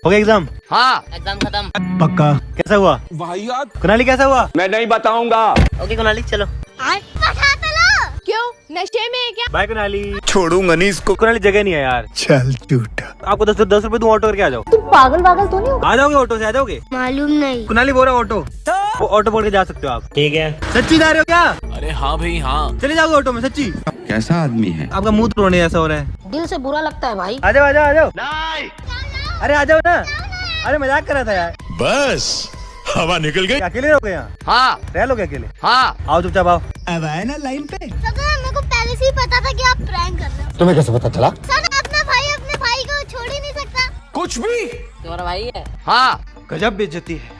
हो गया एग्जाम? हाँ एग्जाम खत्म। पक्का? कैसा हुआ? वाहियात। कुनाली कैसा हुआ? मैं नहीं बताऊंगा। ओके कुनाली चलो। क्यों नशे में है क्या? बाय कुनाली। छोड़ूंगा नहीं इसको। कुनाली जगह नहीं है यार। चल झूठा। आपको 10 रुपए दूं, ऑटो करके आ जाओ। तुम पागल तो नहीं हो? आ जाओगे ऑटो से, आ जाओगे? मालूम नहीं। कुनाली बोल रहा ऑटो, वो ऑटो बोल के जा सकते हो आप। ठीक है। सच्ची जा रहे हो क्या? अरे हाँ भाई हाँ। चले जाओगे ऑटो में? सच्ची? कैसा आदमी है? आपका मुंह रोने जैसा हो रहा है। दिल से बुरा लगता है भाई। आ जाओ आ जाओ आ जाओ। अरे आ जाओ ना। अरे मजाक कर रहा था यार। बस हवा निकल गई। अकेले रहोगे यहाँ? हाँ रह लोगे अकेले? हाँ। आओ चुपचाप आओ। अब आए ना लाइन पे। मेरे को पहले से ही पता था कि आप प्रैंक कर रहे हो। तुम्हें कैसे पता चला? सर अपने भाई को छोड़ ही नहीं सकता। कुछ भी। तुम्हारा भाई है? हाँ। गजब बेइज्जती है।